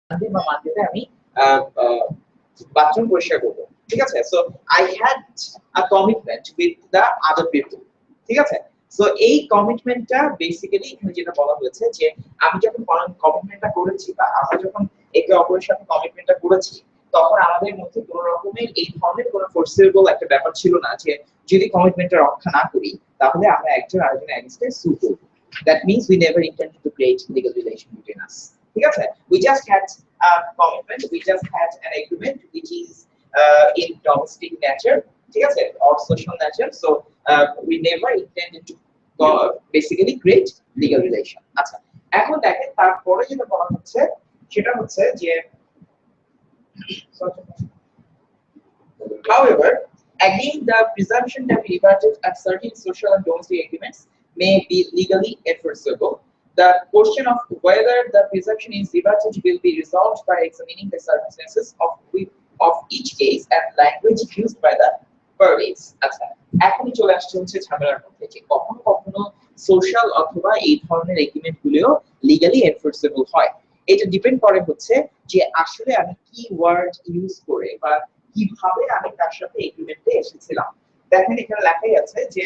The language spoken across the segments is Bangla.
বা মান্থলিতে আমি বাথরুম পরিষ্কার করব, ঠিক আছে। So I had a commitment with the other people, ঠিক আছে। সো এই কমিটমেন্টটা বেসিক্যালি এখানে যেটা বলা হয়েছে যে আমি যখন কমিটমেন্টটা করেছি বা আমরা যখন একে অপরের সাথে কমিটমেন্টটা করেছি, তখন আমাদের মধ্যে কোনো রকমের এই ধরনের কোনো ফোর্সেবল একটা ব্যাপার ছিল না যে যদি কমিটমেন্টটা রক্ষা না করি তাহলে আমরা একজন আরেকজনের এগেইনস্টে সু করব। That means we never intended to create legal relation between us. ঠিক আছে? We just had a commitment, we just had an agreement which is in domestic nature, ঠিক আছে, or social nature. So we never intended to basically create legal relation. আচ্ছা, এখন দেখেন তারপরে যেটা বলা হচ্ছে সেটা হচ্ছে যে however, again the presumption that rebutted at certain social and domestic agreements may be legally enforceable. The question of whether the presumption is rebutted will be resolved by examining the circumstances of each case and language used by the parties. আচ্ছা, এখনই চলে আসছে হচ্ছে ঝামেলার মধ্যে যে কখনো কখনো সোশ্যাল অথবা এই ধরনের এগ্রিমেন্ট গুলো লিগালি এনফোর্সেবল হয়। এটা ডিপেন্ড করে হচ্ছে যে আসলে আমি কি ওয়ার্ড ইউজ করে বা কিভাবে আমি তার সাথে এগ্রিমেন্টে এসেছিলাম। দেখেন এখানে লেখাই আছে যে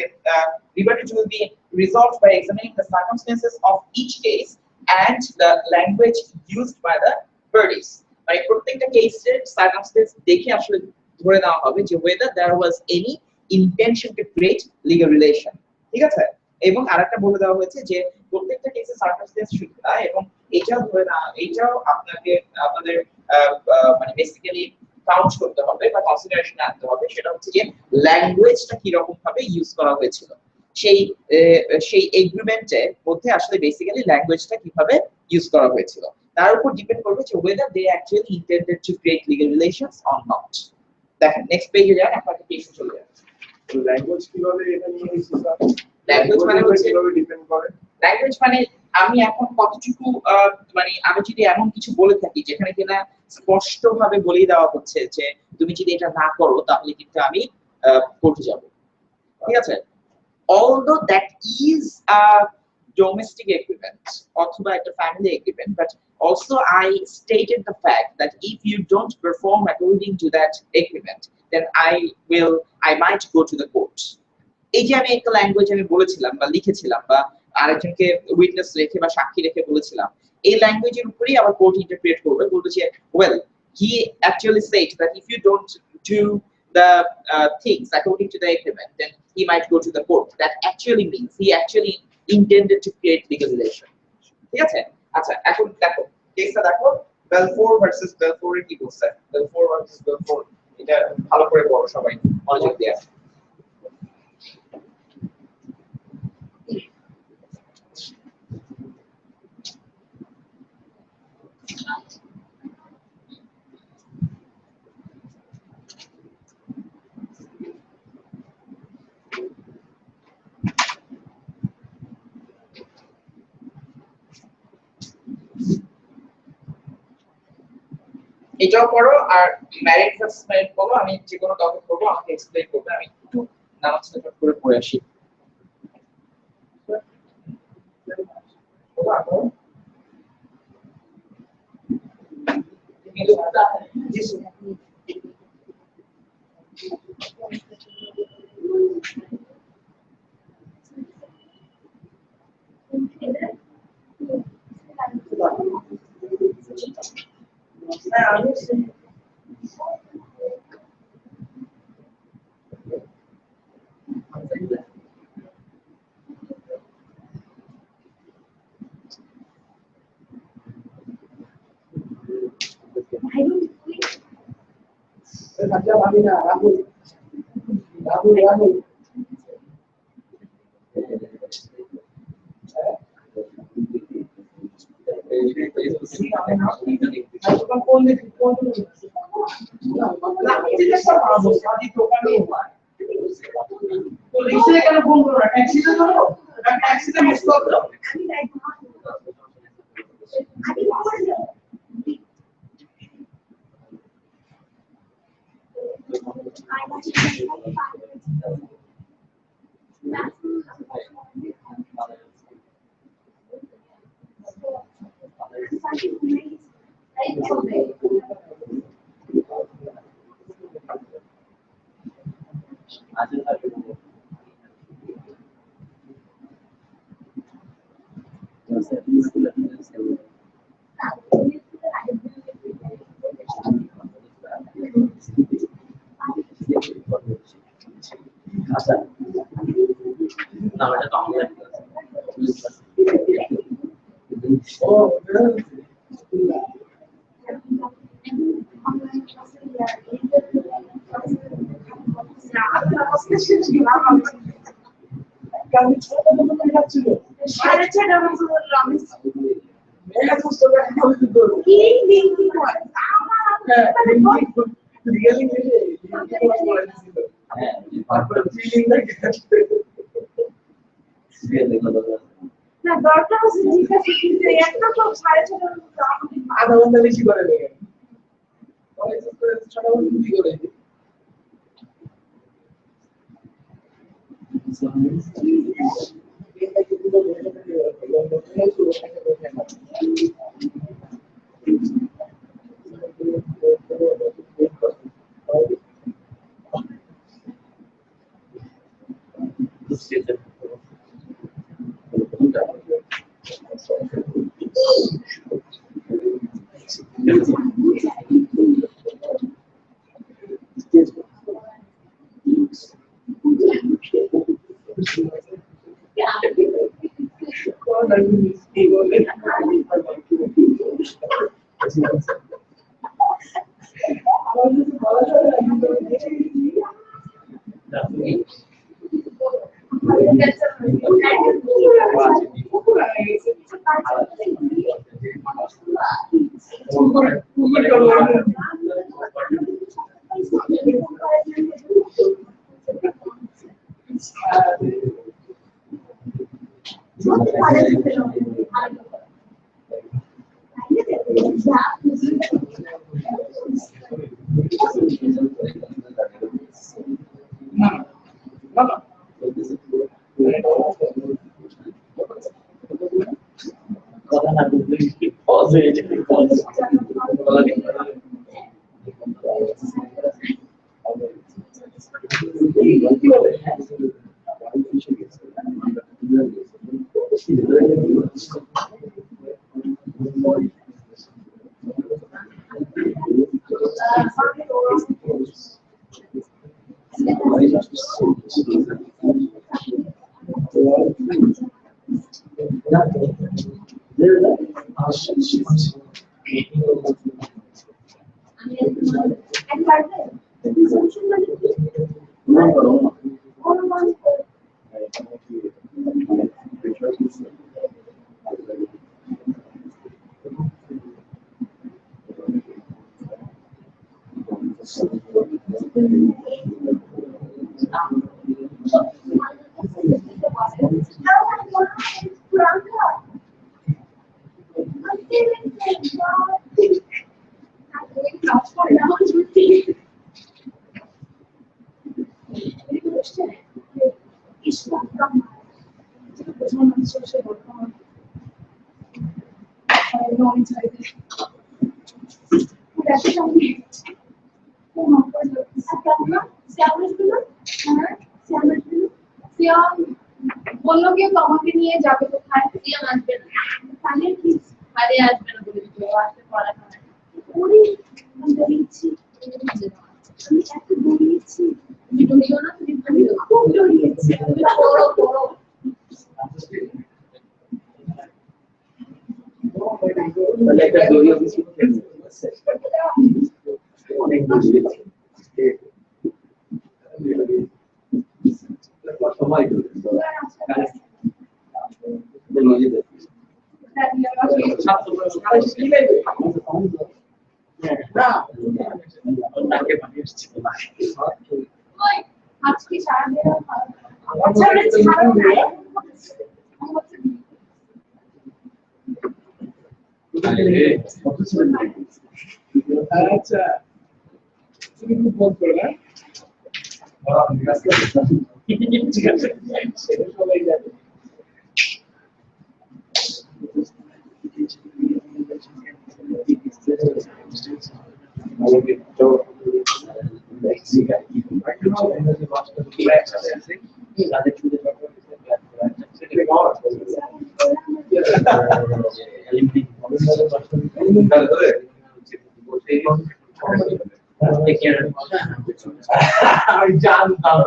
rebuttal will be resolved by examining the circumstances of each case and the language used by the parties. মানে প্রত্যেকটা কেসের সার্কামস্টেন্স দেখে আসলে ধরে নেওয়া হবে যে whether there was any intention to create legal relation, ঠিক আছে। এবং আরেকটা বলে দেওয়া হয়েছে যে প্রত্যেকটা কেসের সার্কামস্টেন্স শুধু না, এবং এটাও ধরে না, এটাও আপনাকে আমাদের মানে বেসিক্যালি কাউন্ট করতে হবে বা কনসিডারেশনে আনতে হবে, সেটা হচ্ছে যে ল্যাঙ্গুয়েজটা কি রকম ভাবে ইউজ করা হয়েছিল সেই সেই এগ্রিমেন্টের মধ্যে আসলে বেসিক্যালি ল্যাঙ্গুয়েজটা কিভাবে ইউজ করা হয়েছিল তার উপর ডিপেন্ড করবে যে whether they actually intended to create legal relations or not. দেখেন নেক্সট পেজে যান, আপনাকে কেস চলে যাবে। ল্যাঙ্গুয়েজ কিভাবে এটা নিয়ে স্যার? ল্যাঙ্গুয়েজ মানে হচ্ছে কিভাবে ডিপেন্ড করে? ল্যাঙ্গুয়েজ মানে আমি এখন কতটুকু মানে আমি যদি এমন কিছু বলে থাকি যেখানে কিনা স্পষ্টভাবে বলে দেওয়া হচ্ছে যে তুমি যদি এটা না করো তাহলে কিন্তু আমি কোর্টে যাব, ঠিক আছে। Although that is a domestic agreement অথবা একটা family agreement, but also I stated the fact that if you don't perform according to that agreement, then I might go to the court. এই যে আমি একটা ল্যাঙ্গুয়েজ আমি বলেছিলাম বা লিখেছিলাম বা আরেকজনকে উইটনেস রেখে বা সাক্ষী রেখে বলেছিলাম, এই ল্যাঙ্গুয়েজের উপরেই আবার কোর্ট ইন্টারপ্রেট করবে, বলবে যে well he actually said that if you don't do the things according to the agreement, then he might go to the court. That actually means he actually intended to create legal relation, ঠিক আছে। আচ্ছা, এখন দেখো কেসটা দেখো, বেলফোর ভার্সেস বেলফোর কি বলছে, বেলফোর ভার্সেস বেলফোর, এটা ভালো করে পড়ো সবাই মনোযোগ দিয়ে। এটাও পড়ো আর ম্যারিড ভার্সেস ম্যারিড পড়ো, আমি যে কোনো টপিক পড়বো আমাকে এক্সপ্লেইন করবে, আমি একটু নামাজটা করে পড়ে আসি। না দরকার আছে জিজ্ঞাসা কিন্তু একটা তো 6:30 আধা ঘন্টা বেশি করে দেবে ছোট কি করে বললো কি তোমাকে নিয়ে যাবে কোথায় সিয়াম আসবে না তাহলে কি আরে আসবে না বলে দিল আসতে পারা না ওরে আমি দৌড়িয়েছি আমি এত দৌড়িয়েছি তুমি দৌড়িও না তুমি আমি খুব দৌড়িয়েছি বড় বড় তাহলে একটা দৌড়িয়ে কিছু অনেক দৌড়িয়েছি সময় আজকে সারাদিন আচ্ছা ওরে ছাড়ো না আচ্ছা তুমি খুব ফোন করো না ঠিক আছে সেটা সবাই জানে আমি জানতাম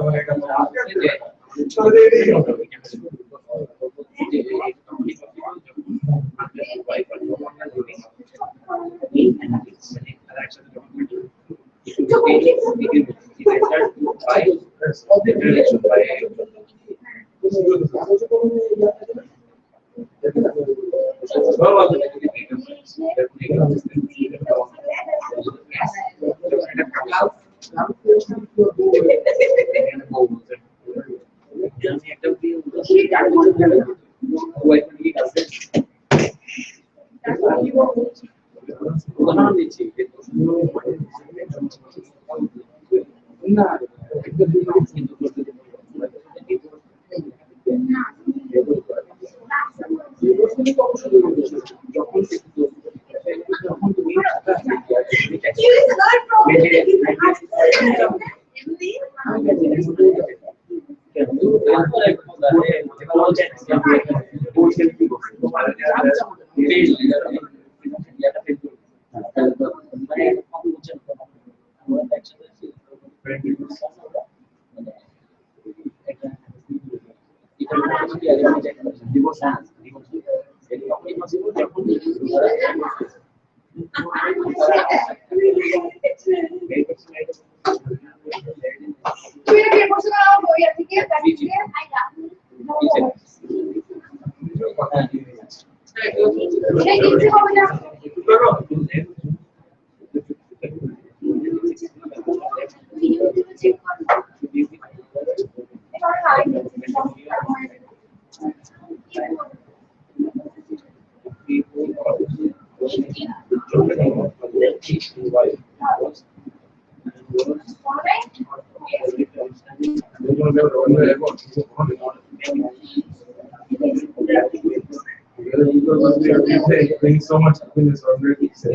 Bring so much happiness already. Sir,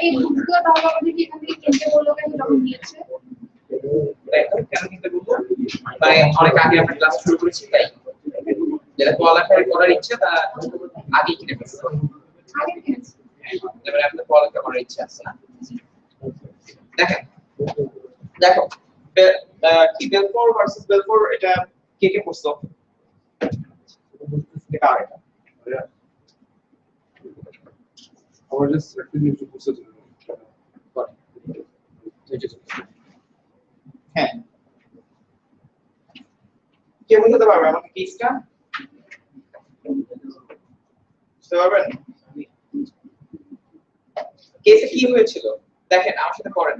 এই বুকগুলো তাহলে আমাদের কি এখান থেকে কিনতে বললো কেন যখন দিয়েছে? কেন কিনতে বলবো? তাই অনেক আগে আমরা ক্লাস শুরু করেছি তাই যেটা পড়ালেখা করার ইচ্ছা তা আগে কিনে ফেলতে হবে। আগে কিনেছি। এবারে আপনার পড়ালেখা করার ইচ্ছা আছে না? দেখেন দেখো কি বেলফোর ভার্সেস বেলফোর এটা কে কে পড়ছো? এটা কার এটা? Or just refusing to put it in. হ্যাঁ কে বুঝতে পারবে আমাকে কেসটা বুঝতে পারবেন? কেসে কি হয়েছিল দেখেন আমার সাথে পড়েন।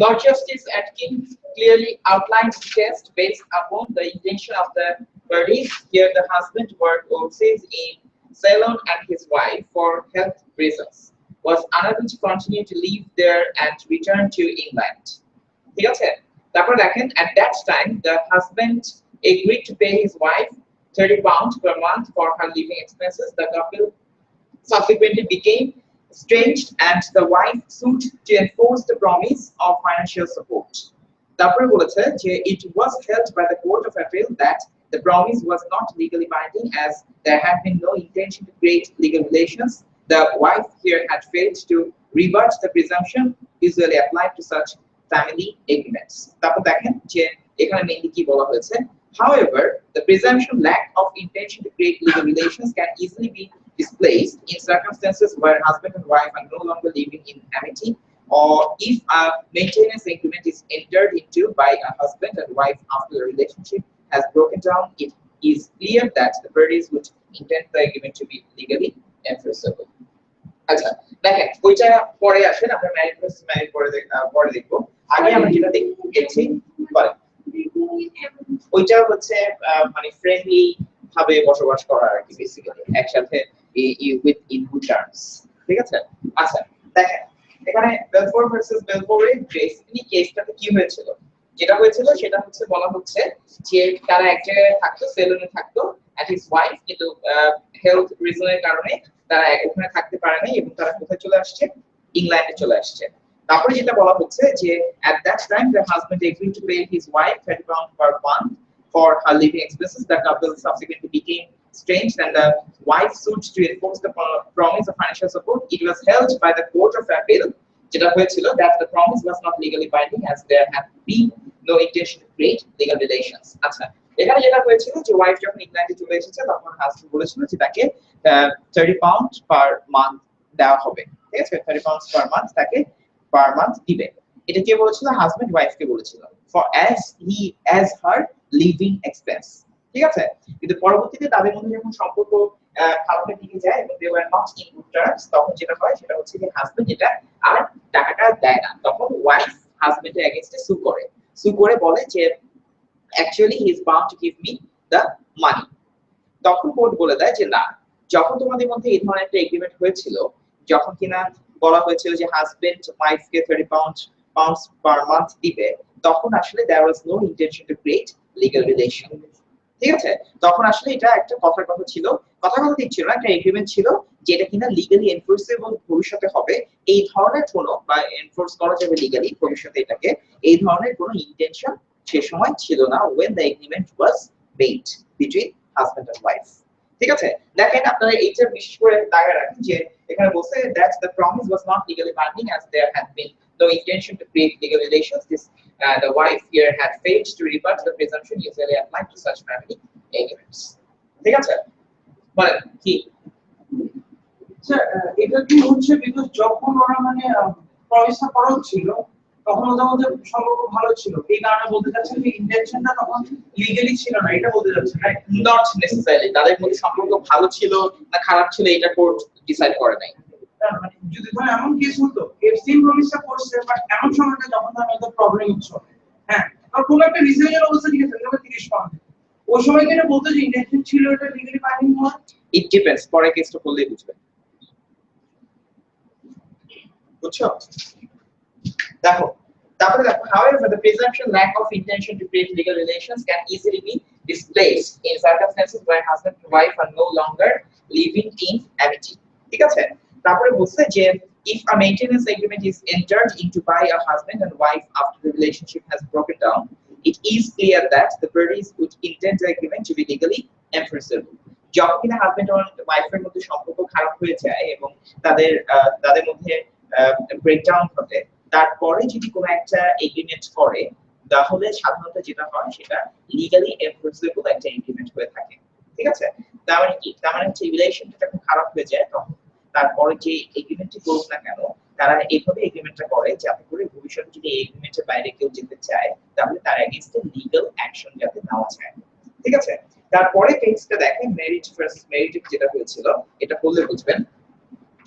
Lord justice Atkins clearly outlined the test based upon the intention of the parties. Here the husband worked overseas in Ceylon and his wife for health reasons was unable to continue to live there and return to England. ঠিক আছে, তারপর দেখেন at that time the husband agreed to pay his wife £30 per month for her living expenses. The couple subsequently became estranged and the wife sued to enforce the promise of financial support. তারপরে বলেছে যে it was held by the court of appeal that the promise was not legally binding as there had been no intention to create legal relations. The wife here had failed to rebut the presumption usually applied to such family agreements. তারপর দেখেন যে এখানে মেইনলি কি বলা হয়েছে, however the presumption lack of intention to create legal relations can easily be displaced in circumstances where husband and wife are no longer living in amity, or if a maintenance agreement is entered into by a husband and wife after the relationship has broken down. It is clear that the parties would intend the agreement to be legally enforceable. আচ্ছা দেখেন ওইটা পরে আসেন, আমরা ম্যারিড ভার্সেস ম্যারিড পরে দেখব। আগে আমরা যেটা দেখেছি বলেন ওইটা হচ্ছে মানে ফ্রেন্ডলি ভাবে বসবাস করা আর কি, বেসিক্যালি একসাথে উইথ ইন গুড টার্মস। ঠিক আছে, আচ্ছা দেখেন এখানে বেলফোর ভার্সেস বেলফোরের বেসিক্যালি কেসটাতে কি হয়েছিল, যেটা হয়েছিল সেটা হচ্ছে বলা হচ্ছে যে তারা এক জায়গায় থাকতো, সেলুনে থাকতো, এন্ড হিজ ওয়াইফ কিন্তু হেলথ রিজনের কারণে তারা ওখানে থাকতে পারে নাই এবং তারা কোথায় চলে আসছে, ইংল্যান্ডে চলে আসছে। তারপরে যেটা বলা হচ্ছে যে at that time the husband agreed to pay his wife £30 per month for her living expenses. The couple subsequently became estranged and the wife sued to enforce the promise of financial support. It was held by the court of appeal যেটা হয়েছিল that the promise was not legally binding as there had been no intention to create legal relations. আচ্ছা এখানে যেটা হয়েছিল যে ওয়াইফ যখন ইংল্যান্ডে চলে এসেছে তখন হাজবেন্ড বলেছিল যে তাকে £30 per month দেওয়া হবে। ঠিক আছে, £30 per month তাকে per month দিবে। এটা কে বলেছিল, হাজবেন্ড ওয়াইফকে বলেছিল for as her living expense। ঠিক আছে, কিন্তু পরবর্তীতে তাদের মধ্যে যখন সম্পর্ক খারাপের দিকে যায় এবং they were not in good terms, তখন যেটা হয় সেটা হচ্ছে যে হাজবেন্ড যেটা আর টাকাটা দেয় না, তখন ওয়াইফ হাজবেন্ডের এগেইনস্টে সু করে বলে যে actually he is bound to give me the money। তখন কোর্ট বলে দেয় যে না, যখন তোমাদের মধ্যে এই ধরনের একটা এগ্রিমেন্ট হয়েছিল, যখন কিনা বলা হয়েছিল যে হাজবেন্ড ওয়াইফকে £30 per month দিবে, তখন আসলে there was no intention to create legal relation। ঠিক আছে, তখন আসলে এটা একটা কথার কথা ছিল, কথা ঠিক ছিল না, একটা এগ্রিমেন্ট ছিল যেটা কিনা লিগালি এনফোর্সেবল ভবিষ্যতে হবে, এই ধরনের কোনো বা এনফোর্স করা যাবে লিগালি ভবিষ্যতে এটাকে, এই ধরনের কোনো ইন্টেনশন সে সময় ছিল না when the agreement was made between husband and wife। ঠিক আছে, দেখেন আপনারা এইটা বিশেষ করে দাগে রাখেন যে এখানে বলছে that the promise was not legally binding as there had been no intention to create legal relations. The wife here had failed to rebut the presumption usually applied to such family agreements। ঠিক আছে, বলেন কি স্যার এটা কি হচ্ছে বিকজ যখন ওরা মানে প্রমিসটা করা ছিল তখন ওদের মধ্যে সম্পর্ক ভালো ছিল, এই কারণে বলতে চাচ্ছেন যে ইন্টেনশনটা তখন লিগ্যালি ছিল না, এটা বলতে চাচ্ছেন রাইট? নট নেসেসারিলি তাদের মধ্যে সম্পর্ক ভালো ছিল না খারাপ ছিল এটা কোর্ট ডিসাইড করে নাই। মানে যদি ধর এমন কেস হতো এফ সেম প্রমিসটা করছে বাট এমন সময়টা যখন ধর ওদের প্রবলেম হচ্ছে, হ্যাঁ আর কোনো একটা রিজনের অবস্থা ঠিক আছে যেমন 30 পাউন্ড, ওই সময় কি এটা বলতে যে ইন্টেনশন ছিল এটা লিগ্যালি বাইন্ডিং হওয়া? ইট ডিপেন্ডস, পরে কেসটা করলেই বুঝবেন। বুঝছো, দেখো তারপরে দেখো however the presumption lack of intention to create legal relations can easily be displaced in circumstances where husband and wife are no longer living in amity। ঠিক আছে, তারপরে বলছে যে if a maintenance agreement is entered into by a husband and wife after the relationship has broken down, it is clear that the parties would intend the agreement to be legally enforceable। যখন কিনা হাজবেন্ড আর ওয়াইফের মধ্যে সম্পর্ক খারাপ হয়ে যায় এবং তাদের মধ্যে ব্রেকডাউন ঘটে, তারপরে যদি কোনো একটা এগ্রিমেন্ট করে তাহলে সাধারণত যেটা হয় সেটা লিগালি এনফোর্সেবল একটা এগ্রিমেন্ট হয়ে থাকে। ঠিক আছে, তার মানে কি, তার মানে হচ্ছে রিলেশনটা যখন খারাপ হয়ে যায় তখন তারপরে যে এগ্রিমেন্টটি করুক না কেন তারা এইভাবে এগ্রিমেন্টটা করে যাতে করে ভবিষ্যতে যদি এই এগ্রিমেন্টের বাইরে কেউ যেতে চায় তাহলে তার এগেইনস্টে লিগ্যাল অ্যাকশন যাতে নেওয়া যায়। ঠিক আছে, তারপরে কেসটা দেখেন ম্যারিজ ভার্সেস ম্যারিজ যেটা হয়েছিল এটা বললে বুঝবেন,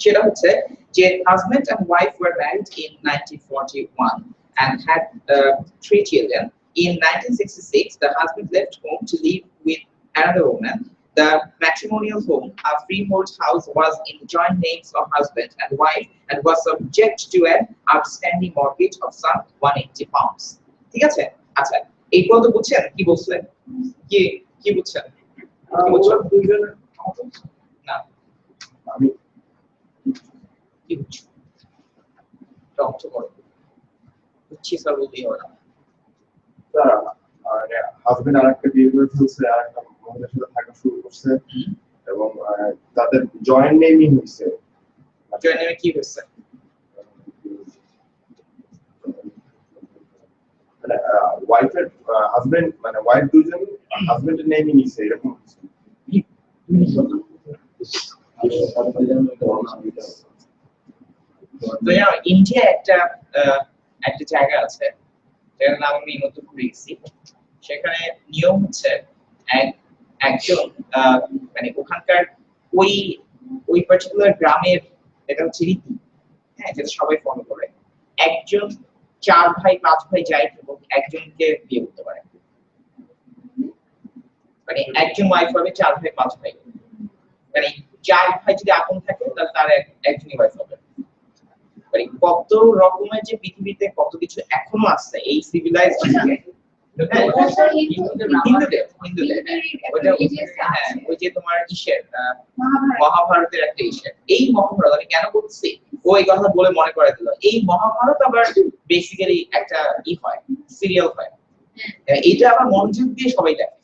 সেটা হচ্ছে যে husband and wife were married in 1941 and had 3 children. In 1966, the husband left home to live with another woman. The matrimonial home, a freehold house, was in the joint names of husband and wife and was subject to an outstanding mortgage of some 180 pounds. ঠিক আছে? আচ্ছা, এই পর্যন্ত বুঝছেন কি বলছেন? কি কি বুঝছেন? কি বুঝছেন? না, আমি কি বুঝছেন? টক করো। বুঝছি স্যার বলতেই হবে না। হাজবেন্ড আরেকটা বিয়ে করে ফেলছে, আরেকটা মহিলার সাথে থাকা শুরু করছে এবং তাদের জয়েন্ট নেমই হয়েছে। জয়েন্ট নেমে কি হয়েছে? মানে ওয়াইফের হাজবেন্ড মানে ওয়াইফ দুজন হাজবেন্ডের নেমই নিছে এরকম কিছু। তো ইন্ডিয়া একটা একটা জায়গা আছে যার নাম আমি নতুন করে গেছি। সেখানে নিয়ম হচ্ছে একজন মানে ওখানকার ওই ওই পার্টিকুলার গ্রামের এটা হচ্ছে রীতি, হ্যাঁ, যেটা সবাই ফলো করে। একজন 4 ভাই 5 ভাই যাই হোক একজনকে বিয়ে করতে পারে, মানে একজন ওয়াইফ হবে 4 ভাই 5 ভাই, মানে 4 ভাই যদি আপন থাকে তাহলে তার একজনই ওয়াইফ হবে। মানে কত রকমের যে পৃথিবীতে কত কিছু এখনো আছে এই সিভিলাইজড ওই যে তোমার ইসের মহাভারতের একটা ইসের, এই মহাভারত আমি কেন বলছি ও এই কথা বলে মনে করে দিল, এই মহাভারত আবার বেসিক্যালি একটা হয় সিরিয়াল হয়, এটা আবার মনোযোগ দিয়ে সবাই দেখে।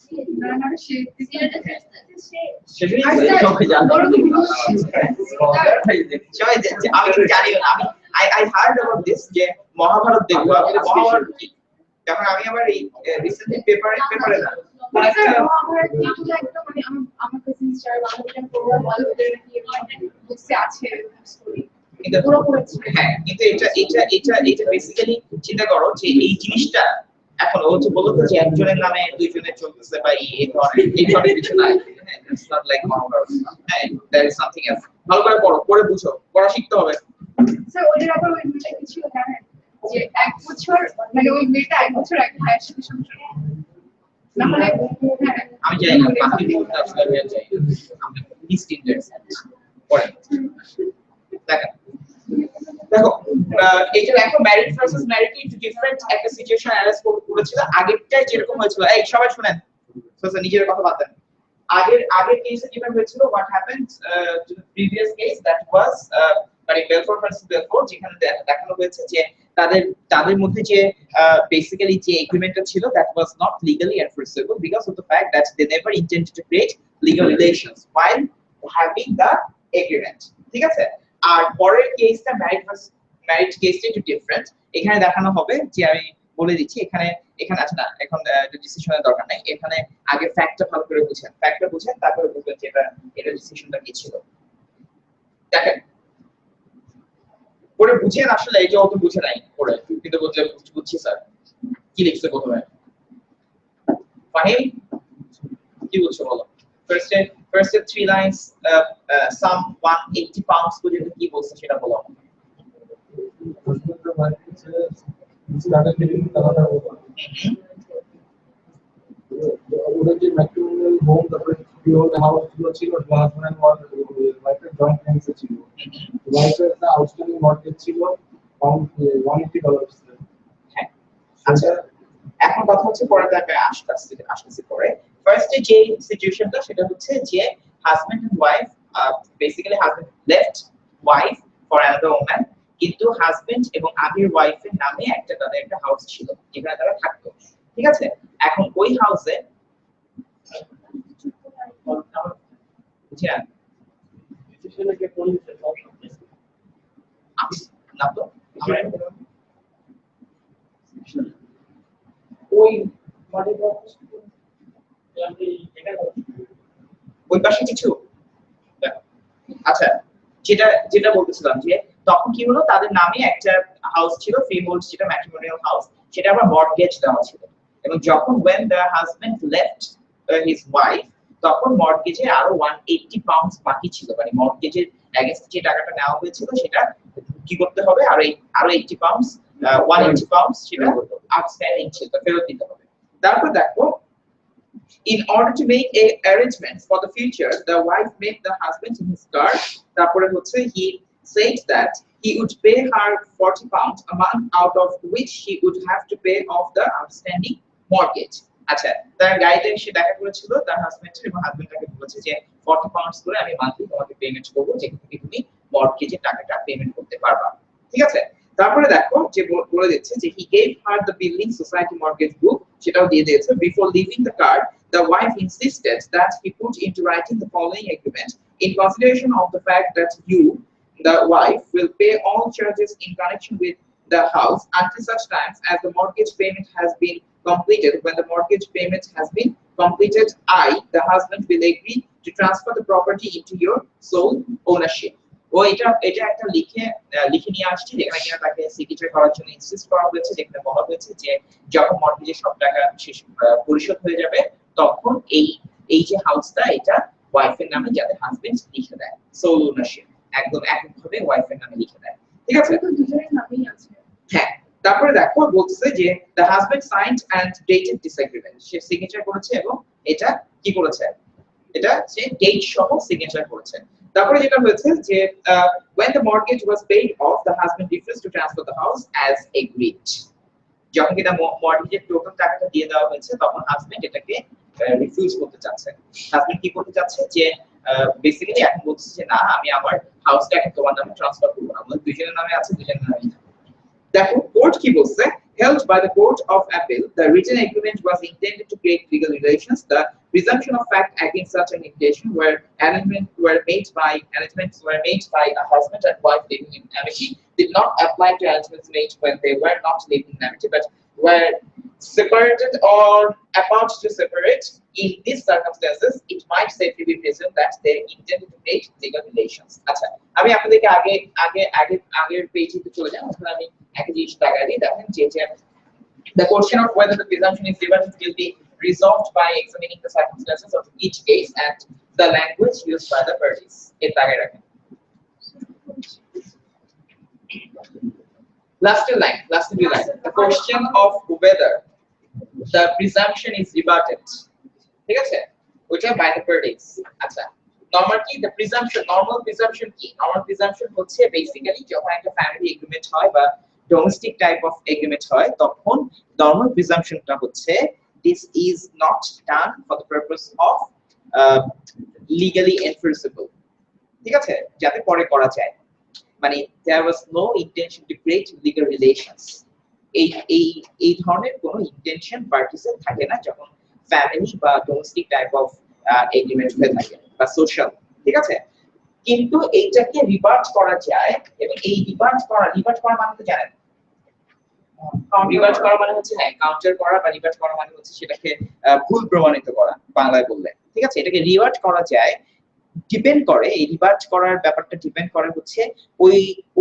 আমি জানি না, আমি I heard about this যে মহাভারত দেখবো, মহাভারত কি যখন আমি আবার এই রিসেন্টলি পেপারে না মহাভারত নিয়ে একদম মানে আমার কাজিন স্টার বাংলাদেশের প্রোগ্রাম ওদের কি বুঝতে আছে স্টোরি পুরো পড়েছে। হ্যাঁ, কিন্তু এটা বেসিক্যালি চিন্তা করো যে এই জিনিসটা এখন ও যে বলতো যে একজনের নামে দুইজনের চলতেছে বা এই ধরনের কিছু নাই, ইটস নট লাইক মহাভারত, হ্যাঁ, দ্যাট ইজ সামথিং এলস। ভালো করে পড়ো, পড়ে বুঝো, পড়া শিখতে হবে। স্যার ওদের আবার ওই মেয়েটা কিছু জানেন যে 1 বছর মানে ওই মেয়েটা 1 বছর এক ভাইয়ের সাথে সংসার না হলে আমি জানি না বাকি বলতে আসলে আমি জানি আমরা লিস্ট ইন্টারেস্ট পড়ে দেখো এটা দেখো ম্যারিড ভার্সেস ম্যারিড একটু ডিফারেন্ট একটা সিচুয়েশন অ্যারেঞ্জ করেছিল। আগেরটা যেরকম হয়েছিল, এই সবাই শুনেন স্যার নিজের কথা বাদ দেন, আগের কেসে যেটা হয়েছিল what happened to the previous case that was মানে বেলফোর ভার্সেস বেলফোর, যেখানে দেখানো হয়েছে যে তাদের মধ্যে যে বেসিক্যালি যে এগ্রিমেন্টটা ছিল that was not legally enforceable because of the fact that they never intended to create legal relations while having the agreement, ঠিক আছে। আর পরের কেসটা ম্যারিড কেসটা একটু ডিফারেন্ট। এখানে দেখানো হবে যে আমি বলে দিচ্ছি এখানে আছে না, এখন ডিসিশনের দরকার নাই, এখানে আগে ফ্যাক্টটা ভালো করে বুঝেন তারপরে বুঝবেন যে এটা ডিসিশনটা কি ছিল। দেখেন পরে বুঝেন, আসলে এই যে অত বুঝে নাই পরে কিন্তু বুঝছি স্যার কি লিখছে প্রথমে। ফাহিম কি বলছো বলো? First 3 lines some 180 pounds পর্যন্ত কি বলছে সেটা বলো। ওদের যে ম্যাট্রিমোনিয়াল হোম তারপরে ফ্রিহোল্ড হাউস গুলো ছিল হাজবেন্ড ওয়াইফের জয়েন্ট নেমসে ছিল, ওয়াইফের একটা আউটস্ট্যান্ডিং মর্টগেজ ছিল $180 ছিল। হ্যাঁ, আচ্ছা এখন কথা হচ্ছে পরে তাকে আসতেছে পরে। ফার্স্টে যে সিচুয়েশনটা সেটা হচ্ছে যে husband and wife basically husband left wife for another woman, কিন্তু হাজবেন্ড এবং আগের ওয়াইফের নামে তাদের একটা হাউস ছিল যেখানে তারা থাকতো, ঠিক আছে। এখন ওই হাউসে ওই পাশে কিছু আচ্ছা যেটা বলতেছিলাম যে তখন কি হলো, তাদের নামে একটা হাউস ছিল ফ্রিহোল্ড, যেটা ম্যাট্রিমোনিয়াল হাউস, সেটা আবার মর্টগেজ দেওয়া ছিল। এবং যখন when the husband left his wife তখন মর্টগেজে আরো 180 পাউন্ডস বাকি ছিল, মানে মর্টগেজের এগেইনস্ট যে টাকাটা নেওয়া হয়েছিল সেটা কি করতে হবে, আরো 80 পাউন্ডস 180 পাউন্ডস সেটা আউটস্ট্যান্ডিং ছিল ফেরত দিতে হবে তারপর দেখো in order to make a arrangements for the future the wife met the husband in his car তারপরে হচ্ছে he said that he would pay her 40 pounds a month out of which she would have to pay off the outstanding mortgage আচ্ছা তার গাড়িতে সে দেখা করেছিল তার হাজবেন্ডের এবং হাজবেন্ড তাকে বলেছে যে 40 পাউন্ডস করে আমি মান্থলি তোমাকে পেমেন্ট করব যেখান থেকে তুমি মর্টগেজের টাকাটা পেমেন্ট করতে পারবা ঠিক আছে তারপরে দেখো যে বলে দিচ্ছে যে he gave her the building society mortgage book সেটাও দিয়ে দিয়েছে before leaving the car the wife insisted that he put into writing the following agreement in consideration of the fact that you the wife will pay all charges in connection with the house until such times as the mortgage payment has been completed when the mortgage payment has been completed I the husband will agree to transfer the property into your sole ownership ও এটা একটা লিখে নিয়ে আসছে যেখানে কিনা তাকে সিগনেচার করার জন্য ইনসিস্ট করা হয়েছে যেখানে বলা হয়েছে যে যখন মর্টগেজের সব টাকা শেষ পরিশোধ হয়ে যাবে তখন এই যে হাউসটা এটা ওয়াইফের নামে যাতে হাজবেন্ড লিখে দেয় সোল ওনারশিপ একদম একভাবে ওয়াইফের নামে লিখে দেয় ঠিক আছে তো দুজনের নামেই আছে হ্যাঁ তারপরে দেখো বলছে যে the husband signed and dated this agreement say signature করেছে এবং এটা কি করেছে এটা সে ডেট সহ সিগনেচার করেছে তারপরে যেটা হয়েছে যে when the mortgage was paid off the husband refused to transfer the house as agreed যখন কিনা মর্টগেজের টোটাল টাকাটা দিয়ে দেওয়া হয়েছে তখন হাজবেন্ড এটাকে রিফিউজ করতে চাচ্ছে হাজবেন্ড কি করতে চাচ্ছে যে বেসিক্যালি এখন বলছে যে না আমি আমার হাউসটা এখন তোমার নামে ট্রান্সফার করব না আমাদের দুজনের নামে আছে দুজনের নামে দেখো কোর্ট কি বলছে held by the court of appeal the written agreement was intended to create legal relations the presumption of fact against such an intention where arrangements were made by a husband and wife living in amity did not apply to arrangements made when they were not living in amity but were separated or about to separate in these circumstances it might safely be presumed that they intended to create legal relations আচ্ছা আমি আপনাদেরকে আগের পেজে চলে যাব ওখানে আমি একটা জিনিস দেখাই দিই দেখেন যে the question of whether the presumption is rebutted will be resolved by examining the circumstances of each case and the language used by the parties এর আগে রাখেন last two line the question of whether the presumption is rebutted ঠিক আছে ওইটা by the parties আচ্ছা normally the normal presumption হচ্ছে basically যখন একটা family agreement হয় বা domestic type of agreement হয় তখন normal presumption টা হচ্ছে this is not done for the purpose of legally enforceable ঠিক আছে যাতে পরে করা যায় মানে there was no intention to create legal relations এই ধরনের কোনো ইন্টেনশন পার্টিসের থাকে না যখন ফ্যামিলি বা ডোমেস্টিক টাইপ অফ এগ্রিমেন্ট হয়ে থাকে বা সোশ্যাল ঠিক আছে কিন্তু এইটাকে রিভার্ট করা যায় এবং এই রিভার্ট করা মানে তো জানেন রিভার্ট করা মানে হচ্ছে হ্যাঁ কাউন্টার করা বা রিভার্ট করা মানে হচ্ছে সেটাকে ভুল প্রমাণিত করা বাংলায় বললে ঠিক আছে এটাকে রিভার্ট করা যায় ডিপেন্ড করে এই রিভার্ট করার ব্যাপারটা ডিপেন্ড করে হচ্ছে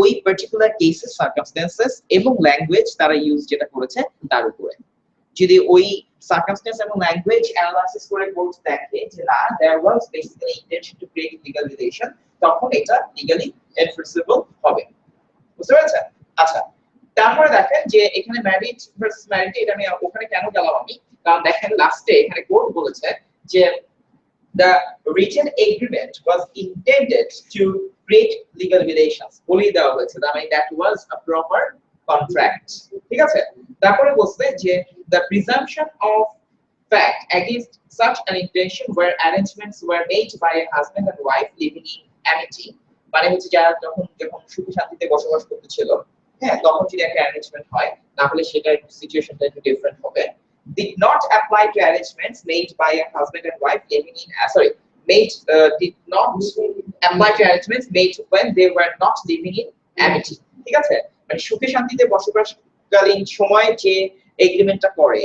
ওই পার্টিকুলার কেসেস সার্কামস্ট্যান্সেস এবং ল্যাঙ্গুয়েজ তারা ইউজ যেটা করেছে তার উপরে যদি ওই সার্কামস্ট্যান্স এবং ল্যাঙ্গুয়েজ অ্যানালাইসিস করে কোর্ট দেখে যে না there was basically intention to create legal relation তখন এটা লিগ্যালি এনফোর্সেবল হবে বুঝতে পেরেছেন আচ্ছা তারপরে দেখেন যে এখানে ম্যারিজ ভার্সেস ম্যারিড এটা আমি ওখানে কেন গেলাম আমি কারণ দেখেন লাস্টে এখানে কোর্ট বলেছে যে the written agreement was intended to create legal relations বলি দেওয়া হয়েছে I mean that was a proper contract ঠিক আছে তারপরে বলছে যে the presumption of fact against such an intention where arrangements were made by a husband and wife living in amity মানে হচ্ছে যারা যখন সুখী শান্তিতে বসবাস করতেছিল হ্যাঁ তখন যদি একটা অ্যারেঞ্জমেন্ট হয় তাহলে সেটার সিচুয়েশনটা একটু ডিফারেন্ট হবে did not apply to arrangements made by a husband and wife living in did not apply to arrangements made when they were not living in amity ঠিক আছে মানে সুখে শান্তিতে বসবাসকালীন সময় যে এগ্রিমেন্টটা করে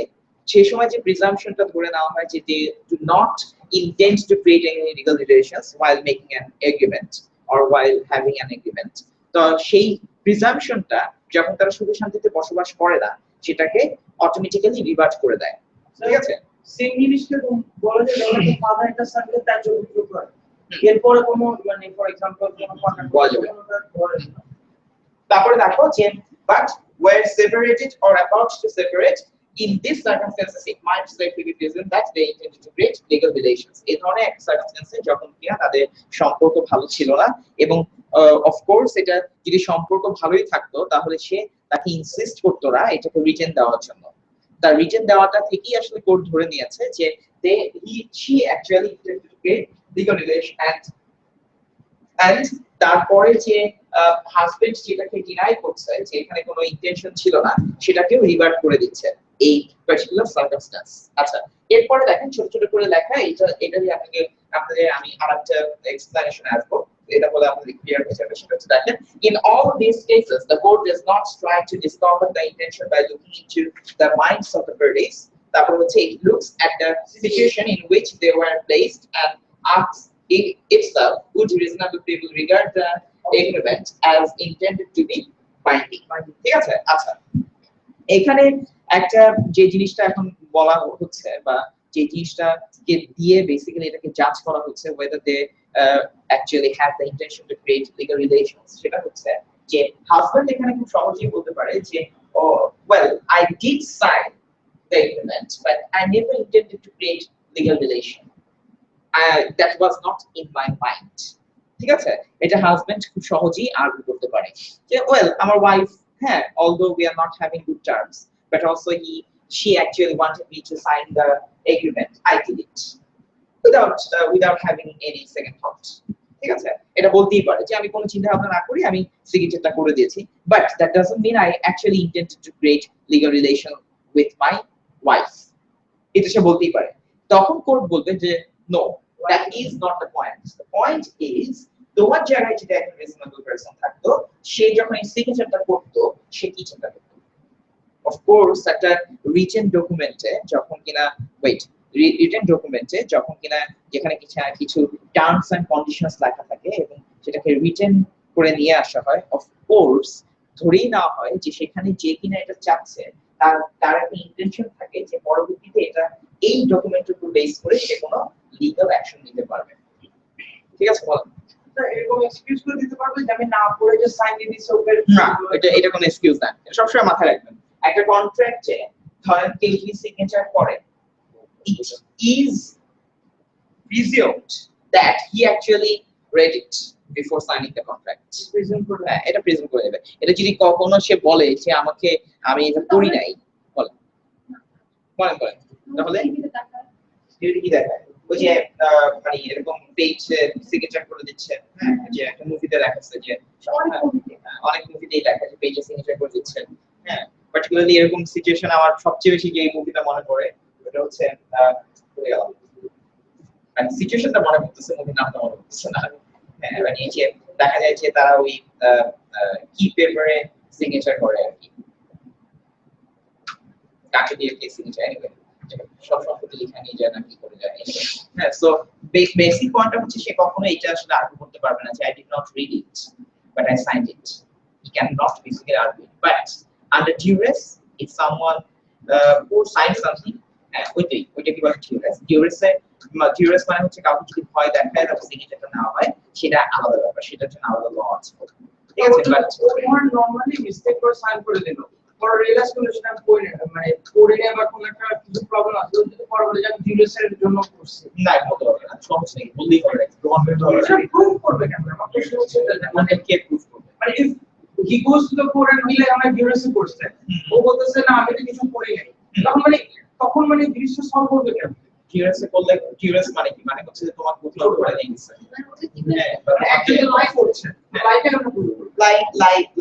সেই সময় যে প্রিজাম্পশনটা ধরে নেওয়া হয় যে they do not intend to create any legal relations while making an agreement or while having an agreement তো সেই প্রিজাম্পশনটা যখন তারা সুখে শান্তিতে বসবাস করে না সেটাকে অটোমেটিক্যালি রিভার্ট করে দেয় ঠিক আছে সেম জিনিসকে বলা যায় যখন ফাদার একটা সার্ভিস তার জন্য প্রুফ হয় এরপরে কোনো মানে ফর এক্সাম্পল কোনো কন্ট্রাক্ট বলা যাবে তারপরে দেখো যে but were separated or about to separate. In these circumstances, it might safely be presumed that they intended to create legal relations. এই ধরনের একটা সার্কামস্টেন্সে যখন কিনা তাদের সম্পর্ক ভালো ছিল না এবং অফকোর্স এটা যদি সম্পর্ক ভালোই থাকতো তাহলে সে তাকে ইনসিস্ট করতো না এটাকে রিটেন দেওয়ার জন্য। তার রিটেন দেওয়াটা থেকেই আসলে কোর্ট ধরে নিয়েছে যে she actually intended to create legal relation and তারপরে যে হাজবেন্ড যেটাকে ডিনাই করছে যে এখানে কোনো ইন্টেনশন ছিল না সেটাকেও রিভার্ট করে দিচ্ছে এই পার্টিকুলার সার্কামস্ট্যান্স। আচ্ছা, এরপরে দেখেন ছোট ছোট করে লেখা এটারই আপনাদের আমি আরেকটা এক্সপ্লেনেশন আসবো, এটা বলে আপনাদের ক্লিয়ার হয়ে যাবে। সেটা হচ্ছে দেখেন, in all these cases the court does not try to discover the intention by looking into the minds of the parties. তারপর হচ্ছে it looks at the situation in which they were placed and asks itself would reasonable people regard the agreement as intended to be binding. ঠিক আছে? আচ্ছা, এখানে একটা যে জিনিসটা এখন বলা হচ্ছে বা যে জিনিসটাকে দিয়ে বেসিক্যালি এটাকে জাজ করা হচ্ছে whether they actually have the intention to create legal relations, সেটা হচ্ছে যে হাজবেন্ড এখানে খুব সহজেই বলতে পারে যে well I did sign the agreement but I never intended to create legal relation. That was not in my mind. ঠিক আছে? এটা হাজবেন্ড খুব সহজেই আর্গু করতে পারে যে well আমার wife although we are not having good terms but also she actually wanted me to sign the agreement. I did it without having any second thought. ঠিক আছে? এটা বলতেই পারে যে আমি কোনো চিন্তা ভাবনা না করি আমি সিগনেচারটা করে দিয়েছি, but that doesn't mean I actually intended to create legal relation with my wife. এটা সে বলতেই পারে। তখন কোর্ট বলবে যে no, that is not the point. The point is তোমার জায়গায় যদি একটা রিজনেবল পারসন থাকতো সে যখন এই সিগনেচারটা করতো সে কি চিন্তা করতো? Of course একটা রিটেন ডকুমেন্টে যখন কিনা যেখানে কিছু টার্মস এন্ড কন্ডিশনস লেখা থাকে এবং সেটাকে রিটেন করে নিয়ে আসা হয়, অফ কোর্স ধরেই নেওয়া হয় যে সেখানে যে কিনা এটা চাচ্ছে তার একটা ইন্টেনশন থাকে যে পরবর্তীতে এটা এই ডকুমেন্টের উপর বেস করে সে কোনো লিগ্যাল অ্যাকশন নিতে পারবে। ঠিক আছে? বলেন এরকম এক্সকিউজ করে দিতে পারবে যে আমি না পড়ে যে সাইন দিয়ে দিছি ওকে? না, এটা কোনো এক্সকিউজ না। এটা সবসময় মাথায় রাখবেন। একটা কন্ট্রাক্টে ধরেন কেউ যদি সিগনেচার করে, it is presumed that he actually read it before signing the contract. এটা প্রেজেন্ট করে দেবে। এটা যদি কখনো সে বলে যে আমি এটা পড়ি নাই, বলেন তাহলে কি দেখায়? ওই যে মানে এরকম পেজ সিগনেচার করে দিচ্ছে, যে একটা মুভিতে দেখাচ্ছে যে অনেক মুভিতেই লেখা যে পেজে সিগনেচার করে দিচ্ছে। পার্টিকুলারলি এরকম সিচুয়েশন আমার সবচেয়ে বেশি যে মুভিটা মনে পড়ে ওটা হচ্ছে ভুলে গেলাম, মানে সিচুয়েশনটা মনে পড়তেছে, মুভির নামটা মনে পড়তেছে না। মানে এই যে দেখা যায় যে তারা ওই কি পেপারে সিগনেচার করে আর কি, কাকে দিয়ে কি সিগনেচার, এনিওয়ে সব সম্পত্তি লেখা নিয়ে যায় না কি করে যায়। সো বেসিক পয়েন্টটা হচ্ছে সে কখনো এটা আসলে আর্গু করতে পারবে না যে I did not read it but I signed it. He cannot basically argue. But under duress, if someone who signs something, ওইটা কি বলে duress মানে হচ্ছে কাউকে যদি ভয় দেখায় তারপর সিগনেচারটা না হয় সেটা আলাদা ব্যাপার, সেটার জন্য আলাদা ল আছে। ঠিক আছে? বাট নরমালি মিস্টেক করে সাইন করে দিল, পরে রিয়েলাইজ করলো সেটা মানে পড়ে বা কোনো একটা কিছু প্রবলেম আছে, ওই যদি পরে বলে যে আমি ডিউরেশনের জন্য করছি, না বলতে হবে না, সমস্যা নেই, বললেই হবে, প্রমাণ করতে হবে। প্রুফ করবে কেন? আমার প্রশ্ন হচ্ছে মানে কে প্রুফ করবে? মানে if he goes to the court and believe আমার ডিউরেশন করছে, ও বলতেছে না আমি তো কিছু করি নাই, তখন মানে জিনিসটা সলভ করবে কেন? ডিউরেসে করলে ডিউরেস মানে কি? মানে হচ্ছে যে তোমার কোথাও করে দিয়েছে, অ্যাকচুয়ালি লাইফ করছে, লাইফে আমরা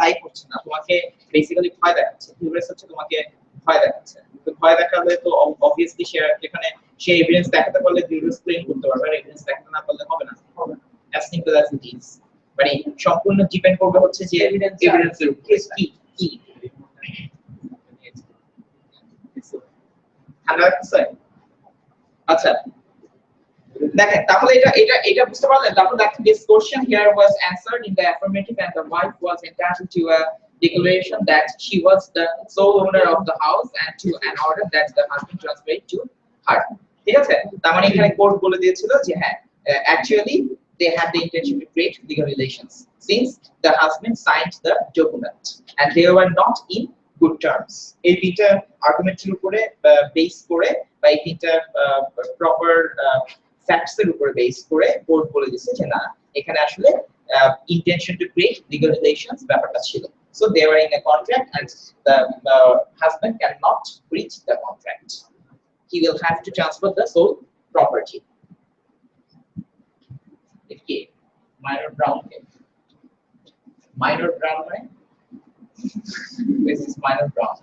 লাইক করছে না, তোমাকে বেসিক্যালি ভয় দেখাচ্ছে। ডিউরেস হচ্ছে তোমাকে ভয় দেখাচ্ছে, তো ভয় দেখালে তো অবভিয়াসলি এখানে সে এভিডেন্স দেখাতে পারলে ডিউরেস ক্লেম করতে পারবে, আর এভিডেন্স দেখাতে না পারলে হবে না। As simple as it is. মানে সম্পূর্ণ ডিপেন্ড করবে হচ্ছে যে এভিডেন্সের উপর কি ঠান্ডা লাগছে। আচ্ছা দেখেন, তাহলে এটা বুঝতে পারলেন। তারপর দেখেন this question here was answered in the affirmative and the wife was entitled to a declaration that she was the sole owner of the house and to an order that the husband transferred to her. ঠিক আছে? তার মানে এখানে কোর্ট বলে দিয়েছিল যে হ্যাঁ actually they had the intention to create legal relations since the husband signed the document and they were not in good terms এই তিনটা আর্গুমেন্টের উপরে বেস করে বা এই তিনটা প্রপার ফ্যাক্টস এর উপরে বেস করে কোর্ট বলে দিয়েছে যে না এখানে আসলে intention to create legal relations ব্যাপারটা ছিল so they were in a contract and the husband cannot breach the contract he will have to transfer the sole property okay minor brown right this is minor brown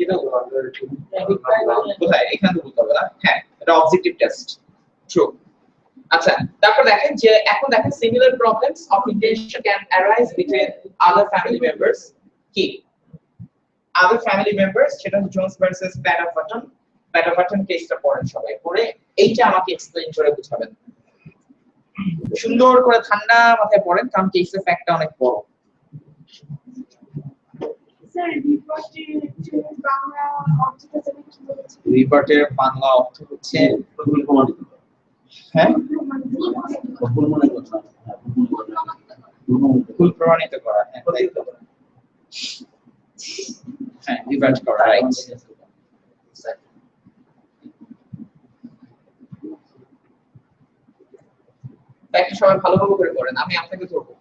এটা কোথায় এখানে বলতে হবে না হ্যাঁ এটা অবজেক্টিভ টেস্ট ট্রু আচ্ছা তারপর দেখেন যে এখন দেখেন similar problems of intention can arise between other family members কি other family members সেটা হচ্ছে জোনস ভার্সেস প্যাটাফাটন কেসটা পড়েন সবাই পড়ে এইটা আমাকে এক্সপ্লেইন করে বুঝাবেন সুন্দর করে ঠান্ডা মাথায় পড়েন কারণ কেসের ফ্যাক্টটা অনেক বড় স্যার রিপোর্টের বাংলা অর্থ হচ্ছে হ্যাঁ ভুল প্রমাণিত করা হ্যাঁ তাই তো হ্যাঁ রিভার্ট করা রাইট একটা সবাই ভালোভাবে করে পড়েন আমি আপনাকে ধরবো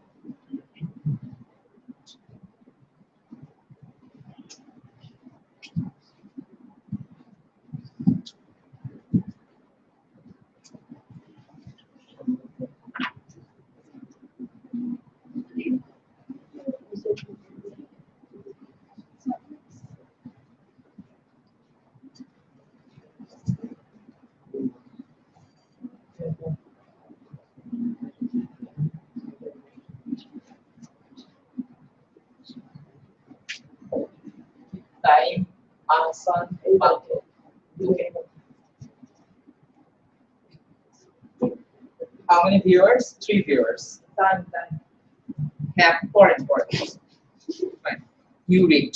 time Asan Malko. Okay. How many viewers? 3 viewers. Time. Have for it. Fine. You read.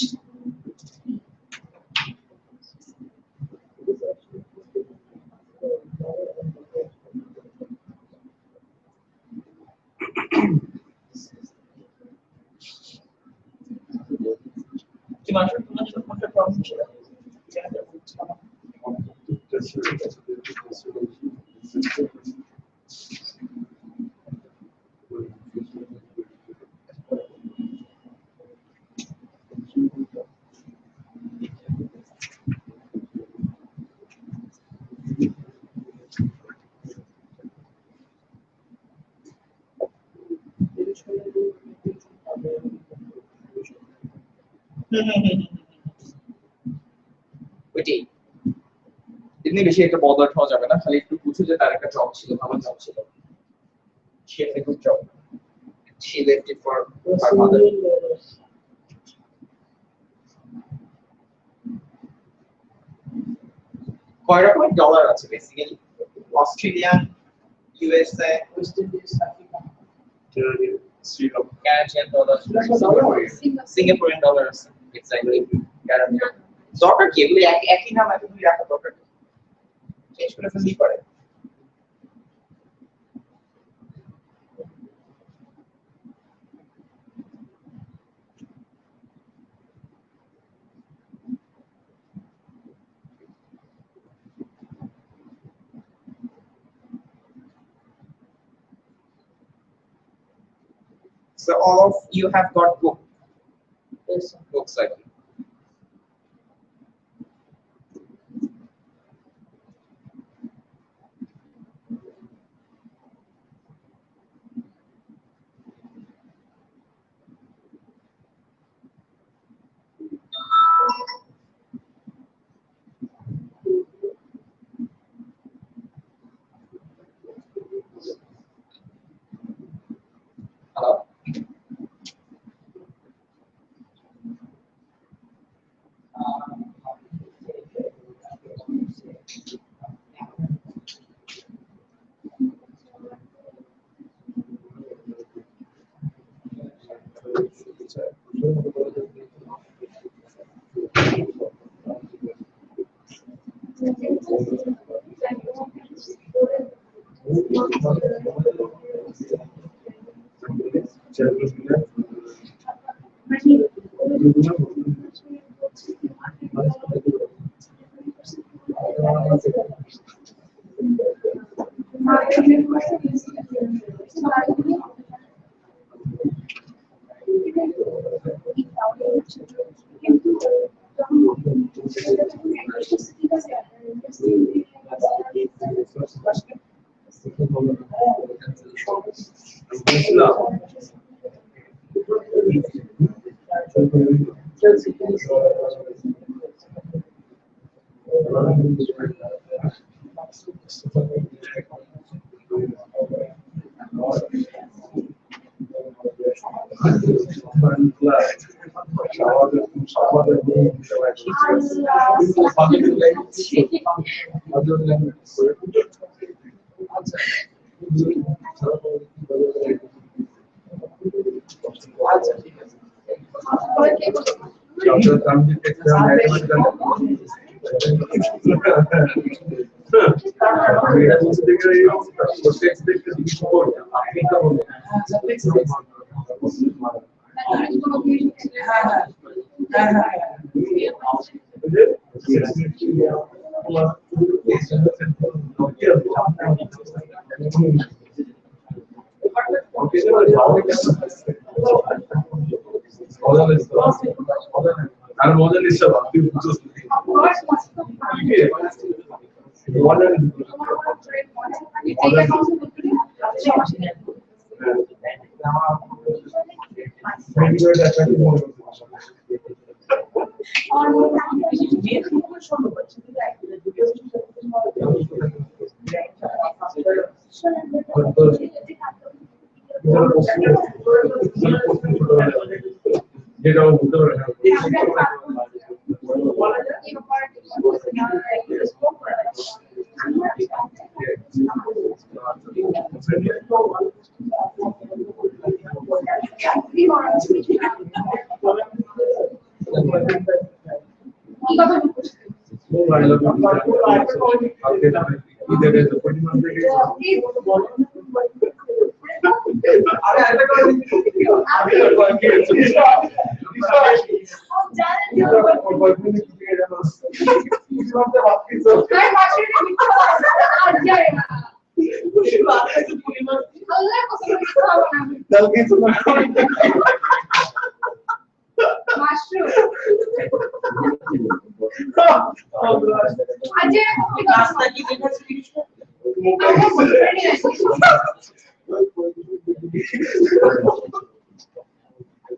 ওইটাই এমনি বেশি একটা বদলাট হওয়া যাবে না খালি একটু বুঝো যে তার একটা জব ছিল ভালো জব ছিল she had a good job she left it for her mother কয় রকমের ডলার আছে basically Australian USA West Indies Africa Canadian dollars, Singaporean dollars, exactly. Dollar কি এগুলো একই নাম এত দুই রাখা দরকার চেঞ্জ করে ফেললি পারে So all of you have got books I think. Hello.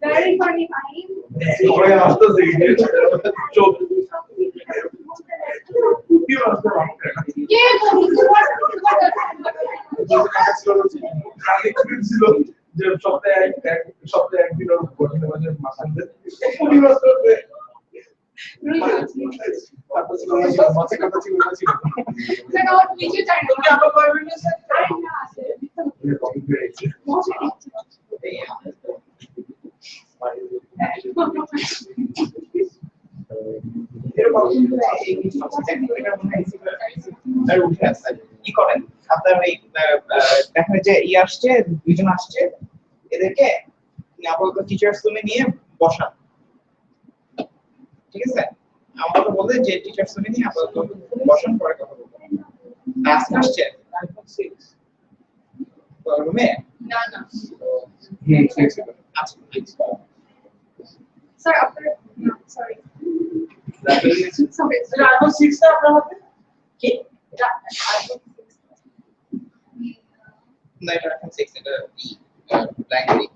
Very funny time. কি করেন আপনার ওই দেখেন যে আসছে দুইজন আসছে এদেরকে আপাতত টিচার্স রুমে নিয়ে বসান ঠিক আছে আমরা তো বলতে যে টিচার্স রুমে নিয়ে আপাতত বসান পরে কথা বলবো আজকে আসছে রুমে না না আচ্ছা স্যার আপনার সরি আইফোন 6 টা আপনার হাতে কি আইফোন না এটা এখন 6 এটা ব্ল্যাঙ্কলি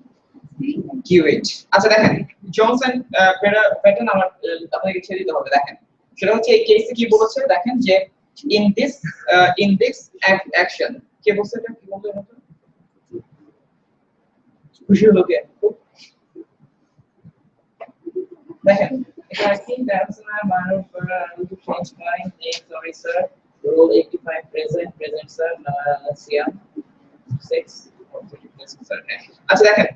Q8 আচ্ছা দেখেন জনসন প্যাটার্ন আমার আপনাকে ছেড়ে দিতে হবে দেখেন সেটা হচ্ছে এই কেসে কি বলেছে দেখেন যে in this action কে বলছে এটা কি বলতে হবে খুশি হলো কে দেখেন I think that's my to change my name sorry sir rule 85 present sir Siam 6 sir আচ্ছা দেখেন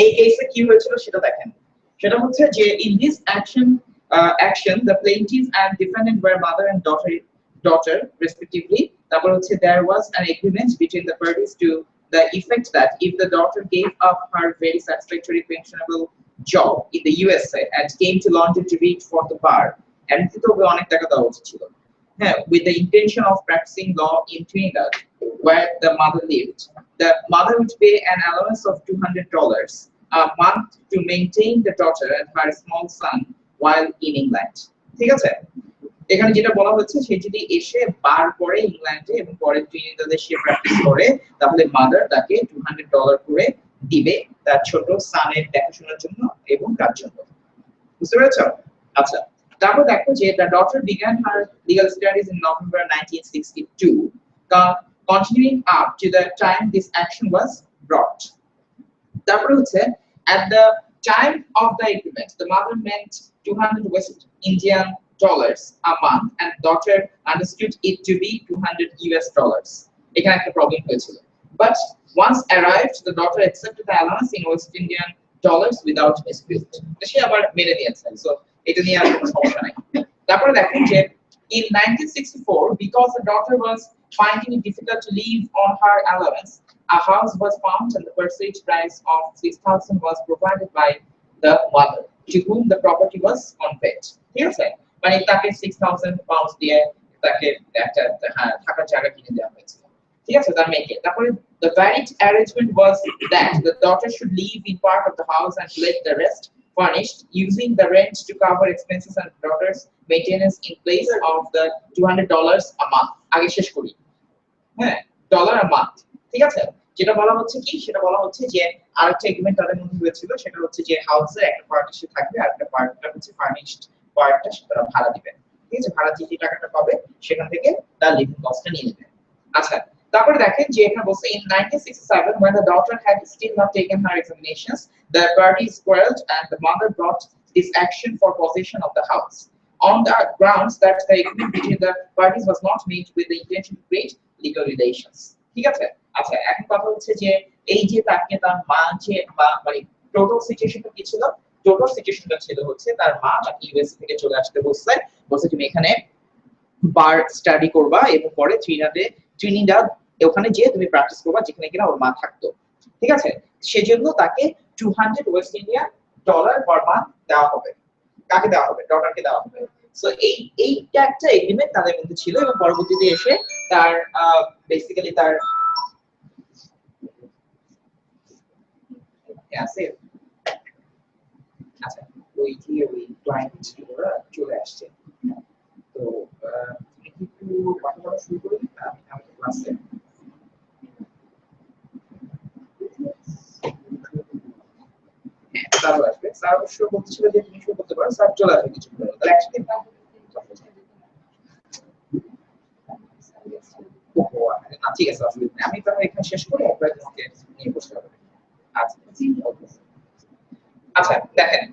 এই কেসে কি হয়েছিল সেটা দেখেন সেটা হচ্ছে যে in this action the plaintiff and defendant were mother and daughter respectively তারপর হচ্ছে there was an agreement between the parties to the effect that if the daughter gave up her very satisfactory pensionable job in the USA and came to London to read for the bar and তো অনেক টাকা দেওয়া উচিত ছিল with the intention of practicing law in Trinidad, where the mother lived. The mother would pay an allowance of $200 a month to maintain the daughter and her small son while in England. ঠিক আছে? এখানে যেটা বলা হচ্ছে সে যদি এসে বার করে ইংল্যান্ডে এবং পরে ট্রিনিদাদে সে প্র্যাকটিস করে তাহলে মাদার তাকে $200 করে দিবে তার ছোট সানের দেখাশোনার জন্য এবং তার জন্য। বুঝতে পেরেছো? আচ্ছা, তারপর দেখো যে the daughter began her legal studies in November 1962, continuing up to the time this action was brought. তারপর হচ্ছে at the time of the agreement the mother meant 200 West Indian dollars a month and daughter understood it to be $200 এখানে একটা প্রবলেম হয়েছিল, but once arrived the daughter accepted the allowance in West Indian dollars without dispute. সে আবার মেনে নিয়েছে, সো এটা নিয়ে আর কোনো সমস্যা নাই। তারপরে দেখেন যে in 1964 because the daughter was finding it difficult to live on her allowance, a house was found and the purchase price of 6,000 was provided by the mother to whom the property was conveyed. ঠিক আছে, মানে তাকে 6,000 pounds দিয়ে তাকে একটা থাকার জায়গা কিনে দেওয়া হয়েছিল। ঠিক আছে, তার মেয়েকে। তারপরে the valid arrangement was that the daughter should live in part of the house and let the rest furnished, using the rent to cover expenses and daughter's maintenance in place of the $200 a month. আগে শেষ করি। Dollar a month। ঠিক আছে, যেটা বলা হচ্ছে কি, সেটা বলা হচ্ছে যে আরেকটা এগ্রিমেন্ট তাদের মধ্যে হয়েছিল, সেটা হচ্ছে যে হাউসে একটা পার্ট সে থাকবে আর একটা পার্টটা হচ্ছে ফার্নিশড পার্টটা সেটা ভাড়া দিবে। ঠিক আছে, ভাড়া যে টাকাটা পাবে সেখান থেকে তার লিভিং কস্টটা নিয়ে নেবে। আচ্ছা, তারপরে দেখেন যে এখানে বলছে in 1967 when the daughter had still not taken her examinations the parties quarreled and the mother brought this action for possession of the house on the grounds that the agreement between the parties was not made with the intention to create legal relations. ঠিক আছে, আচ্ছা এখন কথা হচ্ছে যে এই যে তাকে তার মা যে মানে টোটাল সিচুয়েশনটা কি ছিল, টোটাল সিচুয়েশনটা ছিল হচ্ছে তার মা তাকে ইউএস থেকে চলে আসতে বলছে তুমি এখানে বার স্টাডি করবা এবং পরে ট্রিনিডাদ ওখানে যে তুমি প্র্যাকটিস করবা যেখানে কিনা ওর মা থাকতো। ঠিক আছে, সেজন্য তাকে 200 West Indian dollar per month দেওয়া হবে। কাকে দেওয়া হবে? ডটারকে দেওয়া হবে। সো এইটা একটা এগ্রিমেন্ট তাদের মধ্যে ছিল এবং পরবর্তীতে এসে তার বেসিক্যালি তার আছে আচ্ছা ওই যে ওই ক্লায়েন্ট ওরা চলে আসছে, তো একটু কথা বলা শুরু করি আমি ক্লাসে। স্যার আসবে, স্যার অবশ্য বলছিল যে তুমি শুরু করতে পারো, স্যার চলে আসবে কিছু তাহলে একসাথে না। ঠিক আছে, অসুবিধা নেই, আমি তাহলে এখানে শেষ করে একবার তোমাকে নিয়ে বসতে হবে। আচ্ছা দেখেন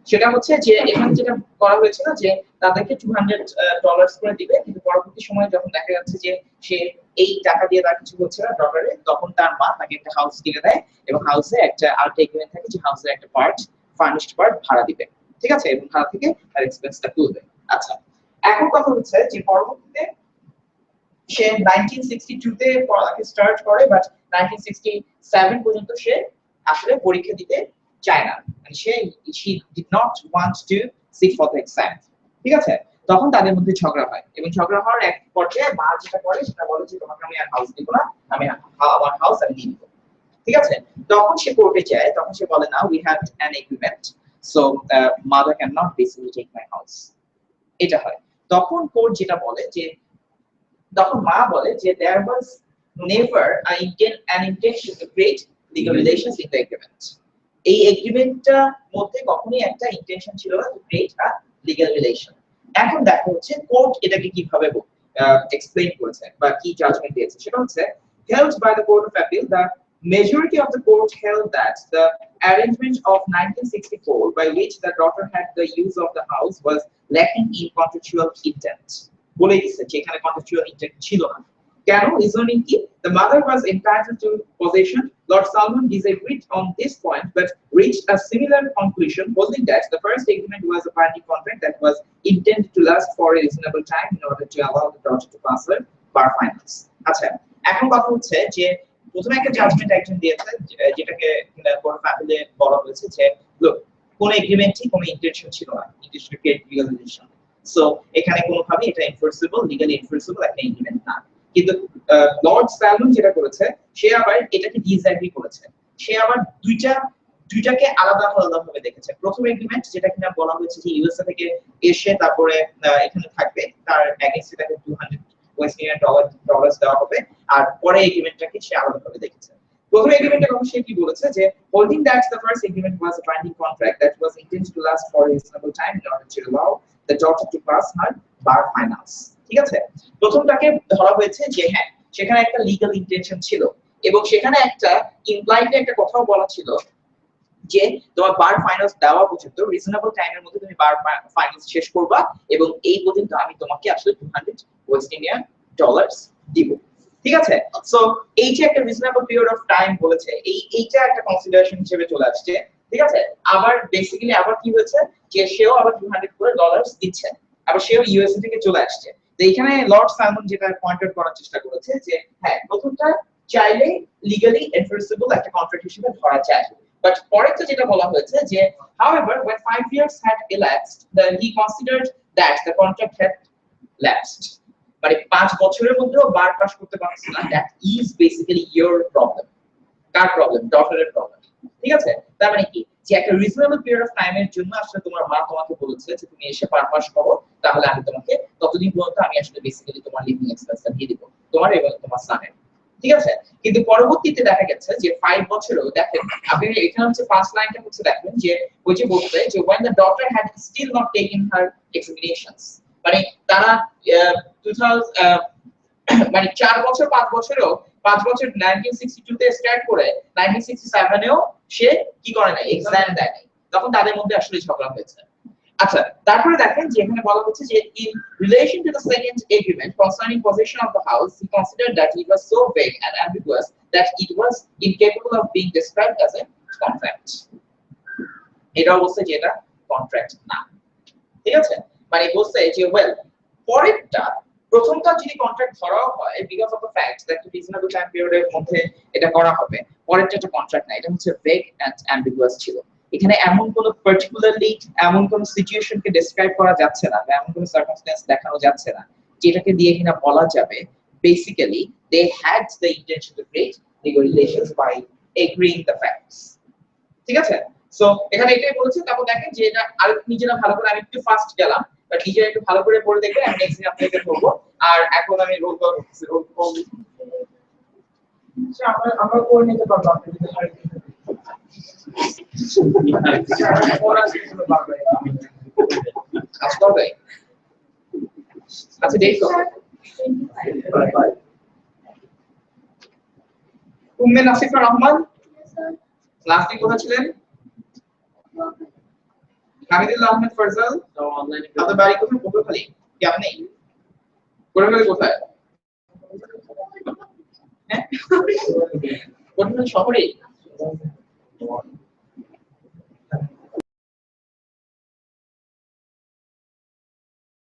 সেটা হচ্ছে যে এখানে যেটা করা হয়েছিল যে তাদেরকে $200 করে দিবে, কিন্তু পরবর্তী সময়ে যখন দেখা যাচ্ছে যে সে এই টাকা দিয়ে তার কিছু হচ্ছে না ডলারে, তখন তার মা তাকে একটা হাউস কিনে দেয় এবং হাউসে একটা আরেকটা এগ্রিমেন্ট থাকে যে হাউসের একটা পার্ট ফার্নিশড পার্ট ভাড়া দিবে। ঠিক আছে, এবং ভাড়া থেকে তার এক্সপেন্সটা তুলবে। আচ্ছা, এখন কথা হচ্ছে যে পরবর্তীতে সে 1962 তে পড়ালেখা স্টার্ট করে, বাট 1967 পর্যন্ত সে আসলে পরীক্ষা দিতে চায় না, মানে she did not want to sit for the exam। ঠিক আছে, তখন তাদের মধ্যে ঝগড়া হয় এবং ঝগড়া হওয়ার এক পর্যায়ে মা যেটা করে সেটা বলে যে তোমাকে আমি আর হাউস দিব না, আমি আমার হাউস আমি নিয়ে নিব। ঠিক আছে, তখন সে কোর্টে যায়, তখন সে বলে না we have an agreement so mother cannot basically take my house, এটা হয়। তখন কোর্ট যেটা বলে যে তখন মা বলে যে there was never an intention to create legal relations in the agreement। এই এগ্রিমেন্টটা মধ্যে কখনোই একটা ইন্টেনশন ছিল না to create a legal relation. এখন দেখা হচ্ছে কোর্ট এটাকে কিভাবে এক্সপ্লেইন করেছে বা কি জাজমেন্ট দিয়েছে, সেটা হচ্ছে held by the court of appeal the majority of the court held that the arrangement of 1964 by which the daughter had the use of the house was lacking in contractual intent। বলে দিয়েছে যে এখানে contractual intent ছিল না। কেন? রিজনিং কি? The mother was entitled to possession. Lord Salmon disagreed on this point but reached a similar conclusion, holding that the first agreement was a binding contract that was intended to last for a reasonable time in order to allow the daughter to pass her bar finals। আচ্ছা, এখন কথা হচ্ছে যে প্রথমে একটা জাজমেন্ট একজন দিয়েছে যেটাকে কোর্ট অফ অ্যাপিলে বলা হয়েছে যে লোক কোন এগ্রিমেন্টই কোন ইন্টেনশন ছিল না, intention to create legal relation. So এখানে কোনোভাবে এটা এনফোর্সেবল, লিগ্যালি এনফোর্সেবল একটা এগ্রিমেন্ট না। কিন্তু লর্ড স্যালমন যেটা করেছে, সে আবার এটাকে ডিসএগ্রি করেছে। সে আবার দুইটাকে আলাদা আলাদা ভাবে দেখেছে। প্রথম এগ্রিমেন্ট যেটা কিনা বলা হয়েছে যে ইউএসএ থেকে এসে তারপরে এখানে থাকবে, তার এগেইনস্টে তাকে $200 দেওয়া হবে, আর পরে এগ্রিমেন্টটাকে সে আলাদা ভাবে দেখেছে। প্রথম এগ্রিমেন্টের কথা সে কি বলেছে যে holding that the first agreement was a binding contract that was intended to last for a reasonable time in order to allow the daughter to pass her bar finals। ঠিক আছে, প্রথমটাকে ধরা হয়েছে যে হ্যাঁ সেখানে একটা লিগ্যাল ইন্টেনশন ছিল, এবং সেখানে একটা ইমপ্লাইডলি একটা কথাও বলা ছিল যে তোমার বার ফাইনালস দেওয়া পর্যন্ত রিজনেবল টাইমের মধ্যে তুমি বার ফাইনালস শেষ করবা, এবং এই পর্যন্ত আমি তোমাকে আসলে $200 দিব। ঠিক আছে, সো এই যে একটা রিজনেবল পিরিয়ড অফ টাইম বলেছে, এইটা একটা কনসিডারেশন হিসেবে চলে আসছে। ঠিক আছে, আবার বেসিক্যালি আবার কি হয়েছে যে সেও আবার $200 দিচ্ছে, আবার সেও ইউএসএ থেকে চলে আসছে। তো এখানে লর্ড সাইমন যেটা পয়েন্ট আউট করার চেষ্টা করেছে যে হ্যাঁ প্রথমটা চাইলে লিগ্যালি এনফোর্সেবল একটা কন্ট্রাক্ট হিসেবে ধরা যায়, বাট পরেরটা যেটা বলা হয়েছে যে however when 5 years had elapsed then he considered that the contract had lapsed, মানে 5 বছরের মধ্যেও বার পাস করতে পারছে না, that is basically your problem। কার প্রবলেম? ডটারের প্রবলেম। ঠিক আছে, তার মানে কি যে একটা রিজনেবল পিরিয়ড অফ টাইমের জন্য আসলে তোমার মা তোমাকে বলেছে যে তুমি এসে বার পাস করো, তাহলে আমি তোমাকে ততদিন পর্যন্ত আমি আসলে বেসিক্যালি তোমার লিভিং এক্সপেন্সটা দিয়ে দিব, তোমার এবং তোমার সানের। ঠিক আছে, কিন্তু পরবর্তীতে দেখা গেছে যে 5 বছরেও দেখেন আপনি এখানে হচ্ছে ফার্স্ট লাইনটা হচ্ছে দেখেন যে ওই যে বলতে যে when the daughter had still not taken her examinations, মানে তারা 2000 মানে 4 বছর 5 বছরেও 5 বছর 1962 তে স্টার্ট করে 1967 এও সে কি করে নাই, এক্সাম দেয় নাই, তখন তাদের মধ্যে আসলে ঝগড়া হয়েছে। আচ্ছা, তারপরে দেখেন যে এখানে বলা হচ্ছে যে in relation to the second agreement concerning possession of the house, he considered that it was so vague and ambiguous that it was incapable of being described as a contract। এটাও বলছে যে এটা কন্ট্রাক্ট না। ঠিক আছে, মানে বলছে যে ওয়েল পরেরটা প্রথমটা যদি কন্ট্রাক্ট ধরাও হয় because of the fact that reasonable time পিরিয়ডের মধ্যে এটা করা হবে, পরেরটা একটা কন্ট্রাক্ট না, এটা হচ্ছে ভেগ এন্ড অ্যাম্বিগুয়াস ছিল। এখানে এমন কোনো পার্টিকুলারলি এমন কোনো সিচুয়েশনকে ডেসক্রাইব করা যাচ্ছে না, বা এমন কোনো সার্কামস্ট্যান্স দেখানো যাচ্ছে না যেটাকে দিয়ে কিনা বলা যাবে basically they had the intention to create legal relations by agreeing the facts. ঠিক আছে, সো এখানে এটাই বলেছে। তারপর দেখেন যে এটা আর নিজেরা ভালো করে, আমি একটু ফাস্ট গেলাম, বাট নিজেরা একটু ভালো করে পড়ে দেখবেন, আমি নেক্সট দিন আপনাদের বলবো। আর এখন আমি রোল কল করতেছি, রোল কল আমরা করে নিতে পারবো আপনি যদি আচ্ছা দেখো উম্মে নাসিফা রহমান ক্লাস নিয়ে কোথায় ছিলেন? হামিদুল্লাহ আহমেদ ফয়সাল অনলাইনে। আপনার বাড়ি কোথায়? পটুয়াখালী। কি আপনি পটুয়াখালী কোথায়? হ্যাঁ পটুয়াখালী শহরে।